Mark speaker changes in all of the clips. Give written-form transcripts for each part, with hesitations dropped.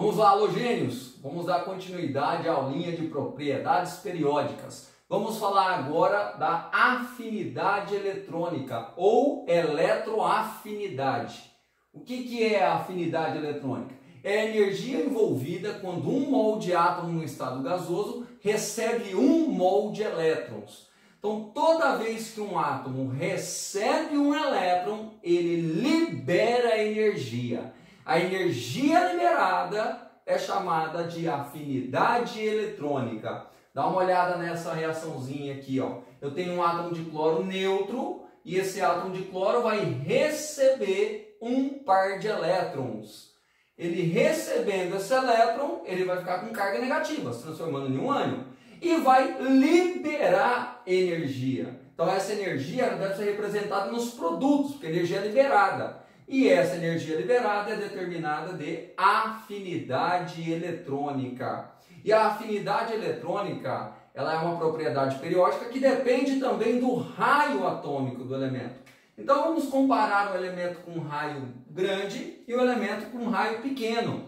Speaker 1: Vamos lá, halogênios. Vamos dar continuidade à aulinha de propriedades periódicas. Vamos falar agora da afinidade eletrônica ou eletroafinidade. O que é a afinidade eletrônica? É a energia envolvida quando um mol de átomo no estado gasoso recebe 1 mol de elétrons. Então, toda vez que um átomo recebe um elétron, ele libera energia. A energia liberada é chamada de afinidade eletrônica. Dá uma olhada nessa reaçãozinha aqui, ó. Eu tenho um átomo de cloro neutro e esse átomo de cloro vai receber um par de elétrons. Ele recebendo esse elétron, ele vai ficar com carga negativa, se transformando em um ânion, e vai liberar energia. Então essa energia deve ser representada nos produtos, porque a energia é liberada. E essa energia liberada é determinada de afinidade eletrônica. E a afinidade eletrônica, ela é uma propriedade periódica que depende também do raio atômico do elemento. Então vamos comparar o elemento com um raio grande e o elemento com um raio pequeno.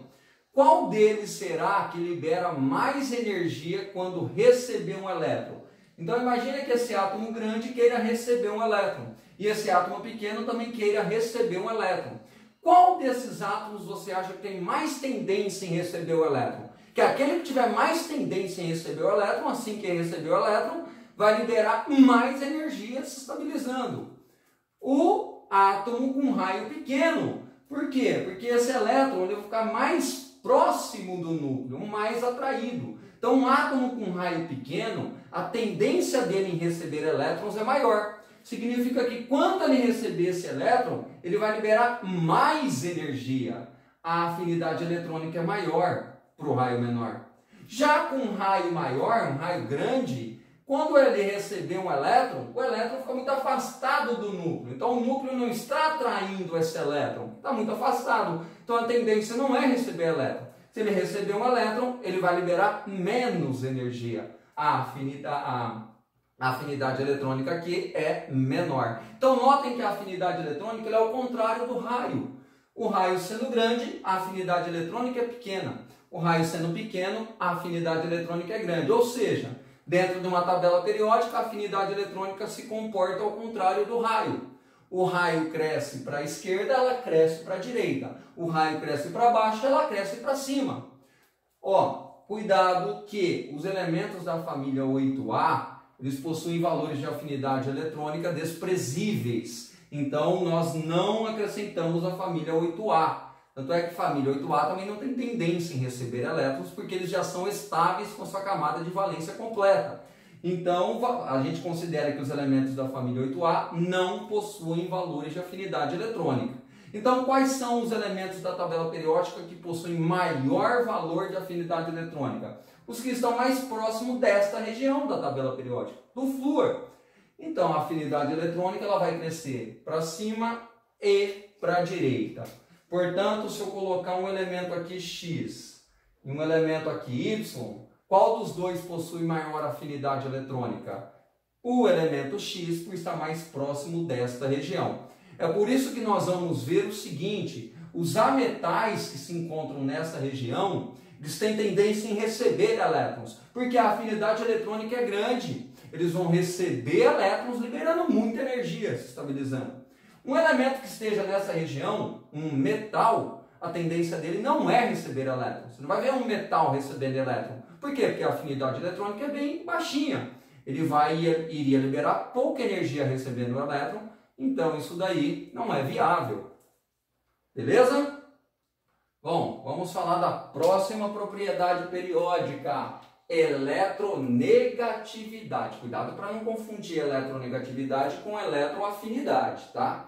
Speaker 1: Qual deles será que libera mais energia quando receber um elétron? Então imagine que esse átomo grande queira receber um elétron e esse átomo pequeno também queira receber um elétron. Qual desses átomos você acha que tem mais tendência em receber o elétron? Que aquele que tiver mais tendência em receber o elétron, assim que receber o elétron, vai liberar mais energia se estabilizando. O átomo com raio pequeno. Por quê? Porque esse elétron ele vai ficar mais próximo do núcleo, mais atraído. Então, um átomo com raio pequeno, a tendência dele em receber elétrons é maior. Significa que quando ele receber esse elétron, ele vai liberar mais energia. A afinidade eletrônica é maior para o raio menor. Já com um raio maior, um raio grande, quando ele receber um elétron, o elétron fica muito afastado do núcleo. Então o núcleo não está atraindo esse elétron, está muito afastado. Então a tendência não é receber elétron. Se ele receber um elétron, ele vai liberar menos energia. A afinidade eletrônica aqui é menor. Então notem que a afinidade eletrônica é o contrário do raio. O raio sendo grande, a afinidade eletrônica é pequena. O raio sendo pequeno, a afinidade eletrônica é grande. Ou seja, dentro de uma tabela periódica, a afinidade eletrônica se comporta ao contrário do raio. O raio cresce para a esquerda, ela cresce para a direita. O raio cresce para baixo, ela cresce para cima. Ó, cuidado que os elementos da família 8A, eles possuem valores de afinidade eletrônica desprezíveis. Então, nós não acrescentamos a família 8A. Tanto é que a família 8A também não tem tendência em receber elétrons, porque eles já são estáveis com sua camada de valência completa. Então, a gente considera que os elementos da família 8A não possuem valores de afinidade eletrônica. Então, quais são os elementos da tabela periódica que possuem maior valor de afinidade eletrônica? Os que estão mais próximos desta região da tabela periódica, do flúor. Então, a afinidade eletrônica ela vai crescer para cima e para a direita. Portanto, se eu colocar um elemento aqui X e um elemento aqui Y, qual dos dois possui maior afinidade eletrônica? O elemento X, por estar mais próximo desta região. É por isso que nós vamos ver o seguinte: os ametais que se encontram nessa região, eles têm tendência em receber elétrons, porque a afinidade eletrônica é grande. Eles vão receber elétrons, liberando muita energia, se estabilizando. Um elemento que esteja nessa região, um metal, a tendência dele não é receber elétrons. Você não vai ver um metal recebendo elétron. Por quê? Porque a afinidade eletrônica é bem baixinha. Ele iria liberar pouca energia recebendo o elétron, então isso daí não é viável. Beleza? Bom, vamos falar da próxima propriedade periódica, eletronegatividade. Cuidado para não confundir eletronegatividade com eletroafinidade, tá?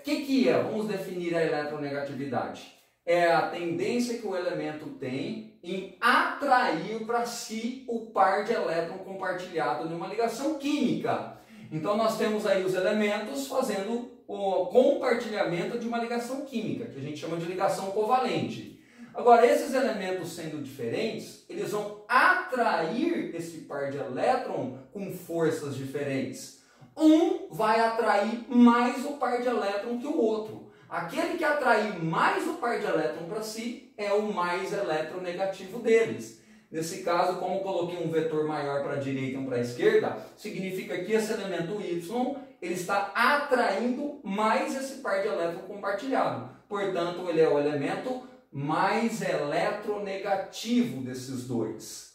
Speaker 1: Que é? Vamos definir a eletronegatividade. É a tendência que o elemento tem em atrair para si o par de elétron compartilhado numa ligação química. Então nós temos aí os elementos fazendo o compartilhamento de uma ligação química, que a gente chama de ligação covalente. Agora, esses elementos sendo diferentes, eles vão atrair esse par de elétron com forças diferentes. Um vai atrair mais o par de elétron que o outro. aquele que atrair mais o par de elétron para si é o mais eletronegativo deles. Nesse caso, como eu coloquei um vetor maior para a direita e um para a esquerda, significa que esse elemento Y ele está atraindo mais esse par de elétron compartilhado. Portanto, ele é o elemento mais eletronegativo desses dois.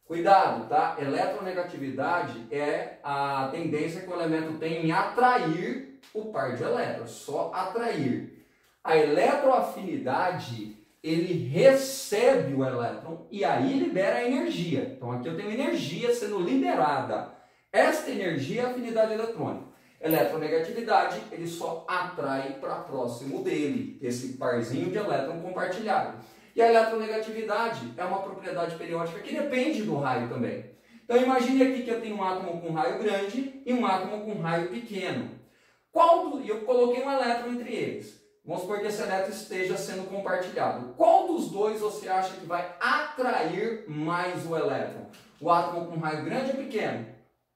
Speaker 1: Cuidado, tá? Eletronegatividade é a tendência que o elemento tem em atrair o par de elétrons, só atrair. A eletroafinidade, ele recebe o elétron e aí libera energia. Então aqui eu tenho energia sendo liberada. Esta energia é a afinidade eletrônica. Eletronegatividade, ele só atrai para próximo dele, esse parzinho de elétron compartilhado. E a eletronegatividade é uma propriedade periódica que depende do raio também. Então imagine aqui que eu tenho um átomo com raio grande e um átomo com raio pequeno. E eu coloquei um elétron entre eles. Vamos supor que esse elétron esteja sendo compartilhado. Qual dos dois você acha que vai atrair mais o elétron? O átomo com raio grande ou pequeno?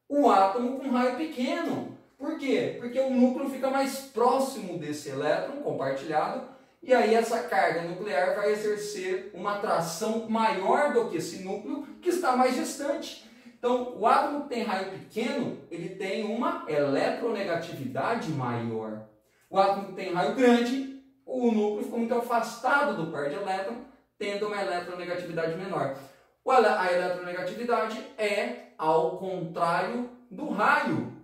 Speaker 1: O átomo com raio pequeno. Por quê? Porque o núcleo fica mais próximo desse elétron compartilhado e aí essa carga nuclear vai exercer uma atração maior do que esse núcleo que está mais distante. Então, o átomo que tem raio pequeno, ele tem uma eletronegatividade maior. O átomo que tem raio grande, o núcleo ficou muito afastado do par de elétron, tendo uma eletronegatividade menor. A eletronegatividade é ao contrário do raio.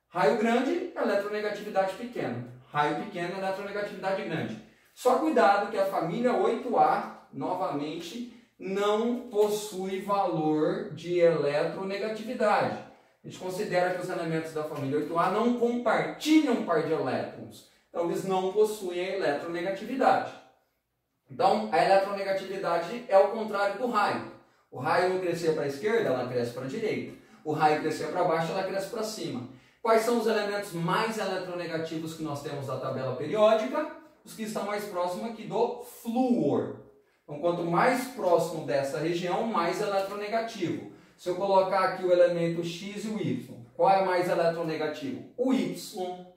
Speaker 1: Raio grande, eletronegatividade pequena. Raio pequeno, eletronegatividade grande. Só cuidado que a família 8A, novamente, não possui valor de eletronegatividade. A gente considera que os elementos da família 8A não compartilham um par de elétrons. Então, eles não possuem a eletronegatividade. Então, a eletronegatividade é o contrário do raio. O raio não crescer para a esquerda, ela cresce para a direita. O raio crescer para baixo, ela cresce para cima. Quais são os elementos mais eletronegativos que nós temos da tabela periódica? Os que estão mais próximos aqui do flúor. Então, quanto mais próximo dessa região, mais eletronegativo. Se eu colocar aqui o elemento X e o Y, qual é mais eletronegativo? O Y.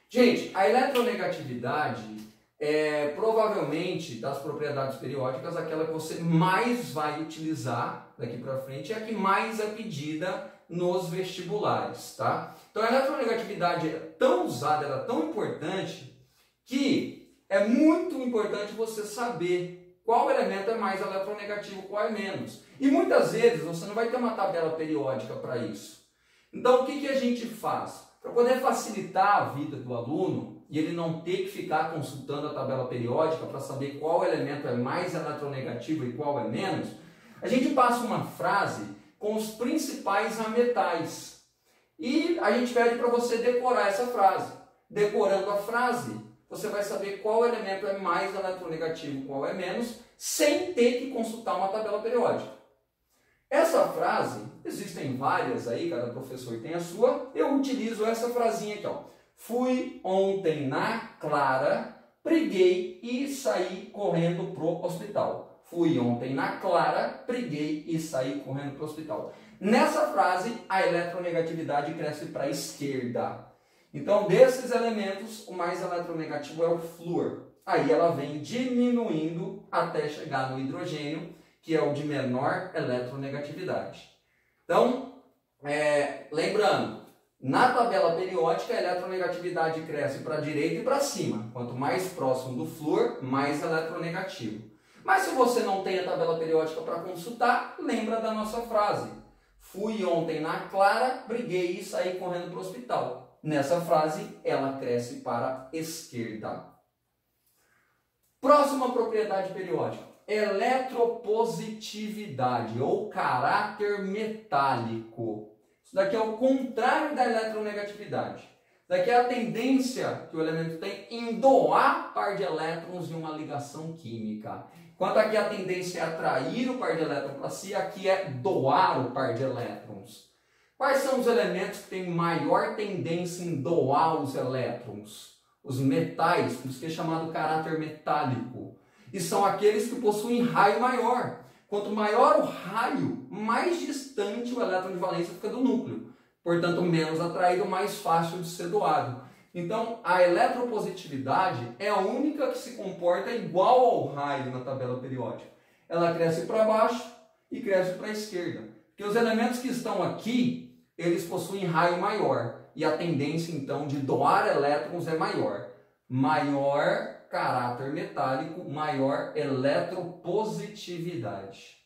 Speaker 1: Gente, a eletronegatividade é provavelmente, das propriedades periódicas, aquela que você mais vai utilizar daqui para frente, é a que mais é pedida nos vestibulares, tá? Então, a eletronegatividade é tão usada, ela é tão importante, que é muito importante você saber qual elemento é mais eletronegativo, qual é menos. E muitas vezes você não vai ter uma tabela periódica para isso. Então o que a gente faz? Para poder facilitar a vida do aluno e ele não ter que ficar consultando a tabela periódica para saber qual elemento é mais eletronegativo e qual é menos, a gente passa uma frase com os principais ametais. E a gente pede para você decorar essa frase. Decorando a frase, você vai saber qual elemento é mais eletronegativo, qual é menos, sem ter que consultar uma tabela periódica. Essa frase, existem várias aí, cada professor tem a sua, eu utilizo essa frasinha aqui, ó. Fui ontem na Clara, preguei e saí correndo pro hospital. Fui ontem na Clara, preguei e saí correndo pro hospital. Nessa frase, a eletronegatividade cresce para a esquerda. Então, desses elementos, o mais eletronegativo é o flúor. Aí ela vem diminuindo até chegar no hidrogênio, que é o de menor eletronegatividade. Então, lembrando, na tabela periódica, a eletronegatividade cresce para a direita e para cima. Quanto mais próximo do flúor, mais eletronegativo. Mas se você não tem a tabela periódica para consultar, lembra da nossa frase. Fui ontem na Clara, briguei e saí correndo para o hospital. Nessa frase, ela cresce para a esquerda. Próxima propriedade periódica, eletropositividade ou caráter metálico. Isso daqui é o contrário da eletronegatividade. Isso daqui é a tendência que o elemento tem em doar par de elétrons em uma ligação química. Enquanto aqui a tendência é atrair o par de elétrons para si, aqui é doar o par de elétrons. Quais são os elementos que têm maior tendência em doar os elétrons? Os metais, por isso que é chamado caráter metálico. E são aqueles que possuem raio maior. Quanto maior o raio, mais distante o elétron de valência fica do núcleo. Portanto, menos atraído, mais fácil de ser doado. Então, a eletropositividade é a única que se comporta igual ao raio na tabela periódica. Ela cresce para baixo e cresce para a esquerda. Porque os elementos que estão aqui, eles possuem raio maior. E a tendência, então, de doar elétrons é maior. Maior caráter metálico, maior eletropositividade.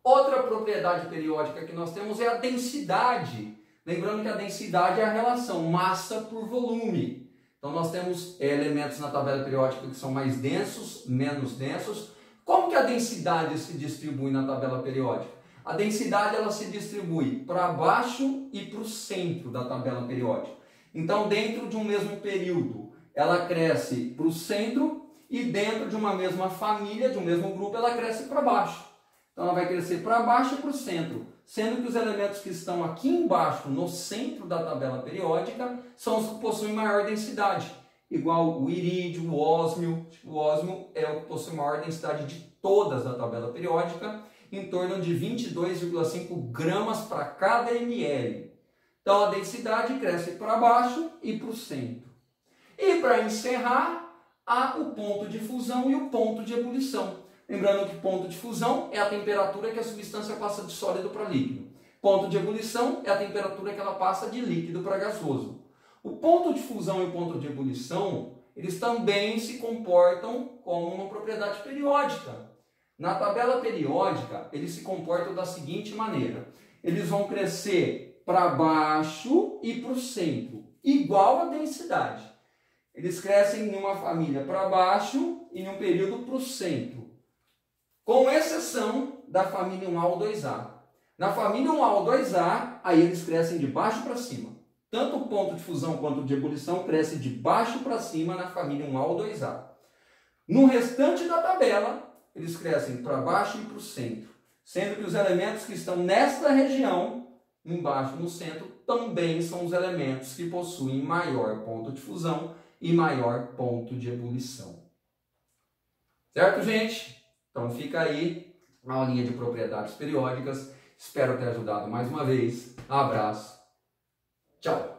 Speaker 1: Outra propriedade periódica que nós temos é a densidade. Lembrando que a densidade é a relação massa por volume. Então nós temos elementos na tabela periódica que são mais densos, menos densos. Como que a densidade se distribui na tabela periódica? A densidade ela se distribui para baixo e para o centro da tabela periódica. Então dentro de um mesmo período ela cresce para o centro e dentro de uma mesma família, de um mesmo grupo, ela cresce para baixo. Então ela vai crescer para baixo e para o centro. Sendo que os elementos que estão aqui embaixo, no centro da tabela periódica, são os que possuem maior densidade. Igual o irídio, o ósmio. O ósmio é o que possui maior densidade de todas da tabela periódica, em torno de 22,5 gramas para cada ml. Então a densidade cresce para baixo e para o centro. E para encerrar, há o ponto de fusão e o ponto de ebulição. Lembrando que ponto de fusão é a temperatura que a substância passa de sólido para líquido. Ponto de ebulição é a temperatura que ela passa de líquido para gasoso. O ponto de fusão e o ponto de ebulição, eles também se comportam como uma propriedade periódica. Na tabela periódica, eles se comportam da seguinte maneira. Eles vão crescer para baixo e para o centro, igual a densidade. Eles crescem em uma família para baixo e em um período para o centro. Com exceção da família 1A ou 2A. Na família 1A ou 2A, aí eles crescem de baixo para cima. Tanto o ponto de fusão quanto o de ebulição cresce de baixo para cima na família 1A ou 2A. No restante da tabela, eles crescem para baixo e para o centro. Sendo que os elementos que estão nesta região, embaixo no centro, também são os elementos que possuem maior ponto de fusão e maior ponto de ebulição. Certo, gente? Então fica aí a aulinha de propriedades periódicas. Espero ter ajudado mais uma vez. Abraço. Tchau.